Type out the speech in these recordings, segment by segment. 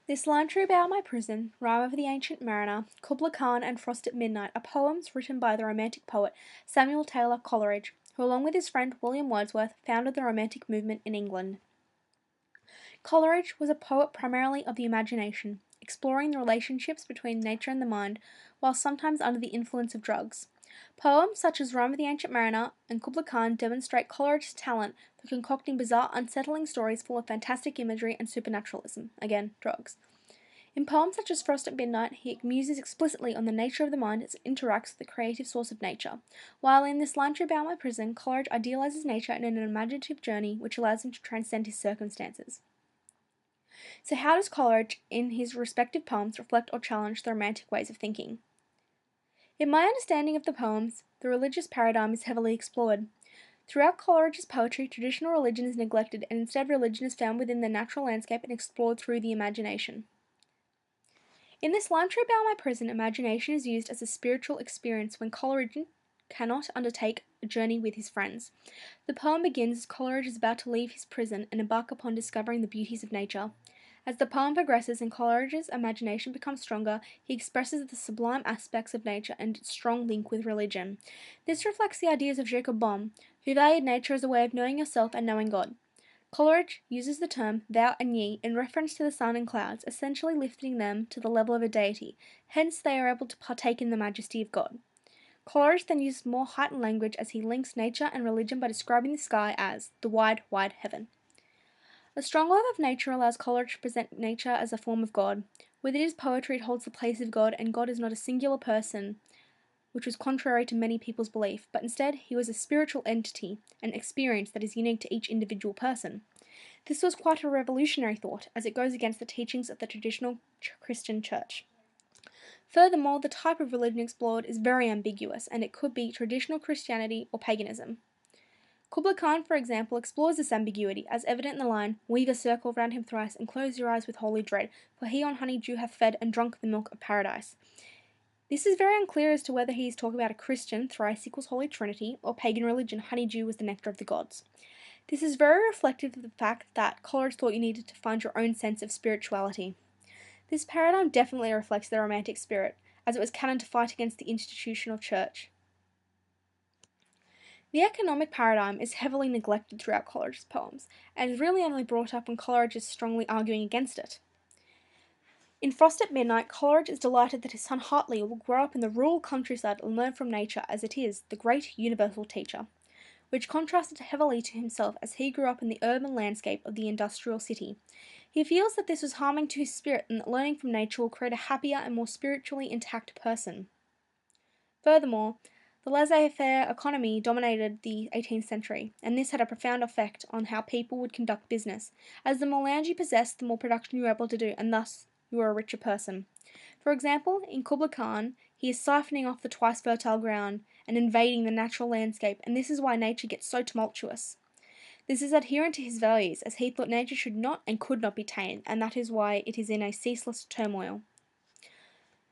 This line tree about my prison, Rhyme of the Ancient Mariner, Kubla Khan and Frost at Midnight are poems written by the Romantic poet Samuel Taylor Coleridge, who along with his friend William Wordsworth founded the Romantic movement in England. Coleridge was a poet primarily of the imagination, exploring the relationships between nature and the mind, while sometimes under the influence of drugs. Poems such as Rhyme of the Ancient Mariner and Kubla Khan demonstrate Coleridge's talent for concocting bizarre, unsettling stories full of fantastic imagery and supernaturalism. Again, drugs. In poems such as Frost at Midnight, he muses explicitly on the nature of the mind as it interacts with the creative source of nature, while in this line tree about my prison, Coleridge idealizes nature in an imaginative journey which allows him to transcend his circumstances. So how does Coleridge, in his respective poems, reflect or challenge the romantic ways of thinking? In my understanding of the poems, the religious paradigm is heavily explored. Throughout Coleridge's poetry, traditional religion is neglected, and instead religion is found within the natural landscape and explored through the imagination. In this line tree about my prison, imagination is used as a spiritual experience when Coleridge cannot undertake a journey with his friends. The poem begins as Coleridge is about to leave his prison and embark upon discovering the beauties of nature. As the poem progresses and Coleridge's imagination becomes stronger, he expresses the sublime aspects of nature and its strong link with religion. This reflects the ideas of Jacob Boehme, who valued nature as a way of knowing yourself and knowing God. Coleridge uses the term thou and ye in reference to the sun and clouds, essentially lifting them to the level of a deity, hence they are able to partake in the majesty of God. Coleridge then uses more heightened language as he links nature and religion by describing the sky as the wide, wide heaven. A strong love of nature allows Coleridge to present nature as a form of God. Within his poetry it holds the place of God, and God is not a singular person, which was contrary to many people's belief, but instead he was a spiritual entity, an experience that is unique to each individual person. This was quite a revolutionary thought, as it goes against the teachings of the traditional Christian church. Furthermore, the type of religion explored is very ambiguous, and it could be traditional Christianity or paganism. Kubla Khan, for example, explores this ambiguity, as evident in the line, "Weave a circle round him thrice, and close your eyes with holy dread, for he on honey dew hath fed, and drunk the milk of paradise." This is very unclear as to whether he is talking about a Christian, thrice equals Holy Trinity, or pagan religion, honeydew was the nectar of the gods. This is very reflective of the fact that Coleridge thought you needed to find your own sense of spirituality. This paradigm definitely reflects the Romantic spirit, as it was canon to fight against the institutional church. The economic paradigm is heavily neglected throughout Coleridge's poems, and is really only brought up when Coleridge is strongly arguing against it. In Frost at Midnight, Coleridge is delighted that his son Hartley will grow up in the rural countryside and learn from nature as it is, the great universal teacher, which contrasted heavily to himself as he grew up in the urban landscape of the industrial city. He feels that this was harming to his spirit and that learning from nature will create a happier and more spiritually intact person. Furthermore, the laissez-faire economy dominated the 18th century, and this had a profound effect on how people would conduct business, as the more land you possessed, the more production you were able to do, and thus you were a richer person. For example, in Kubla Khan, he is siphoning off the twice fertile ground and invading the natural landscape, and this is why nature gets so tumultuous. This is adherent to his values, as he thought nature should not and could not be tamed, and that is why it is in a ceaseless turmoil.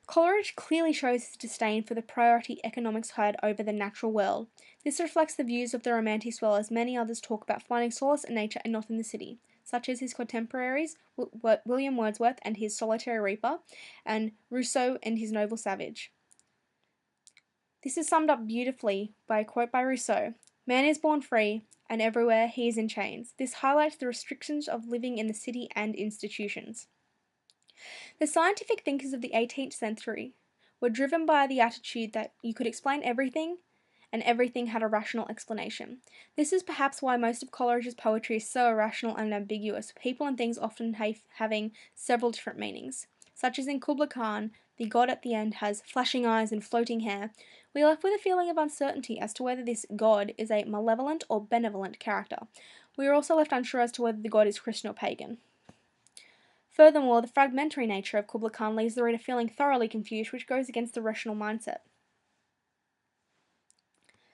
Coleridge clearly shows his disdain for the priority economics had over the natural world. This reflects the views of the Romantics, well as many others talk about finding solace in nature and not in the city, such as his contemporaries William Wordsworth and his Solitary Reaper, and Rousseau and his Noble Savage. This is summed up beautifully by a quote by Rousseau: "Man is born free, and everywhere he is in chains. This highlights the restrictions of living in the city and institutions." The scientific thinkers of the 18th century were driven by the attitude that you could explain everything, and everything had a rational explanation. This is perhaps why most of Coleridge's poetry is so irrational and ambiguous, people and things often having several different meanings. Such as in Kubla Khan, the god at the end has flashing eyes and floating hair. We are left with a feeling of uncertainty as to whether this god is a malevolent or benevolent character. We are also left unsure as to whether the god is Christian or pagan. Furthermore, the fragmentary nature of Kubla Khan leaves the reader feeling thoroughly confused, which goes against the rational mindset.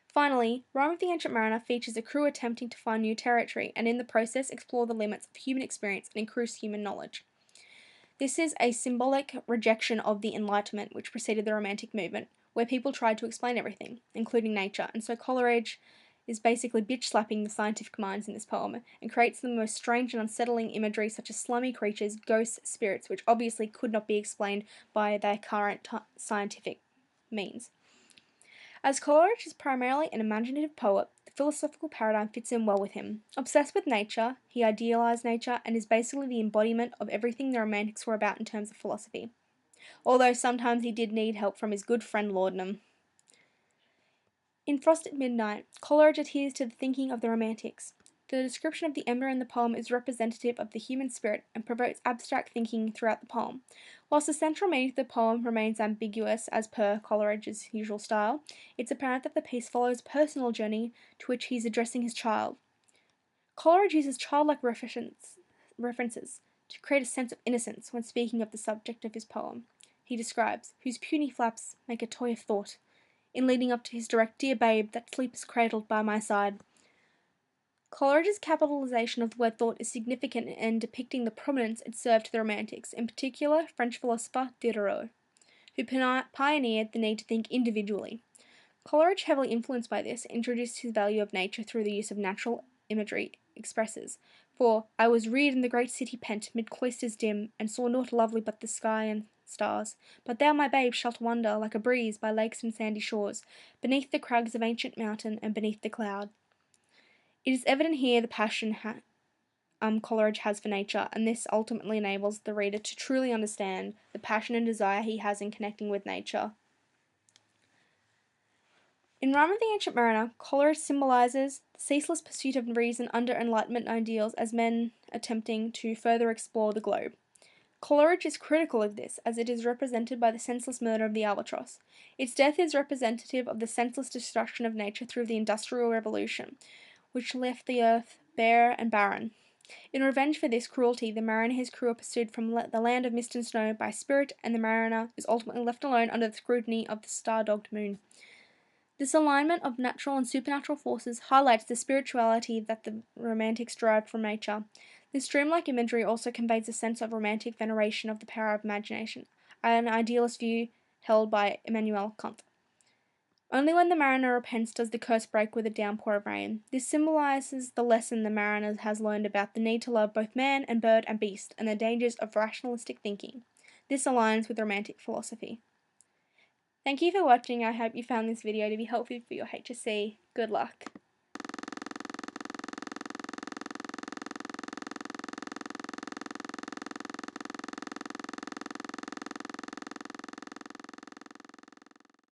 Finally, Rhyme of the Ancient Mariner features a crew attempting to find new territory, and in the process explore the limits of human experience and increase human knowledge. This is a symbolic rejection of the Enlightenment which preceded the Romantic movement, where people tried to explain everything, including nature, and so Coleridge is basically bitch-slapping the scientific minds in this poem and creates the most strange and unsettling imagery such as slimy creatures, ghosts, spirits, which obviously could not be explained by their current scientific means. As Coleridge is primarily an imaginative poet, the philosophical paradigm fits in well with him. Obsessed with nature, he idealized nature and is basically the embodiment of everything the Romantics were about in terms of philosophy. Although sometimes he did need help from his good friend Laudanum. In Frost at Midnight, Coleridge adheres to the thinking of the Romantics. The description of the ember in the poem is representative of the human spirit and provokes abstract thinking throughout the poem. Whilst the central meaning of the poem remains ambiguous as per Coleridge's usual style, it's apparent that the piece follows a personal journey to which he is addressing his child. Coleridge uses childlike references to create a sense of innocence when speaking of the subject of his poem. He describes, whose puny flaps make a toy of thought, in leading up to his direct "Dear babe, that sleeps cradled by my side." Coleridge's capitalization of the word thought is significant in depicting the prominence it served to the Romantics, in particular French philosopher Diderot, who pioneered the need to think individually. Coleridge, heavily influenced by this, introduced his value of nature through the use of natural imagery expresses. For I was reared in the great city pent, mid cloisters dim, and saw naught lovely but the sky and stars. But thou, my babe, shalt wander, like a breeze, by lakes and sandy shores, beneath the crags of ancient mountain, and beneath the cloud. It is evident here the passion Coleridge has for nature, and this ultimately enables the reader to truly understand the passion and desire he has in connecting with nature. In Rime of the Ancient Mariner, Coleridge symbolises the ceaseless pursuit of reason under Enlightenment ideals as men attempting to further explore the globe. Coleridge is critical of this, as it is represented by the senseless murder of the albatross. Its death is representative of the senseless destruction of nature through the Industrial Revolution, which left the earth bare and barren. In revenge for this cruelty, the mariner and his crew are pursued from the land of mist and snow by a spirit, and the mariner is ultimately left alone under the scrutiny of the star-dogged moon. This alignment of natural and supernatural forces highlights the spirituality that the Romantics derived from nature. This dreamlike imagery also conveys a sense of romantic veneration of the power of imagination, an idealist view held by Immanuel Kant. Only when the mariner repents does the curse break with a downpour of rain. This symbolises the lesson the mariner has learned about the need to love both man and bird and beast, and the dangers of rationalistic thinking. This aligns with Romantic philosophy. Thank you for watching. I hope you found this video to be helpful for your HSC. Good luck.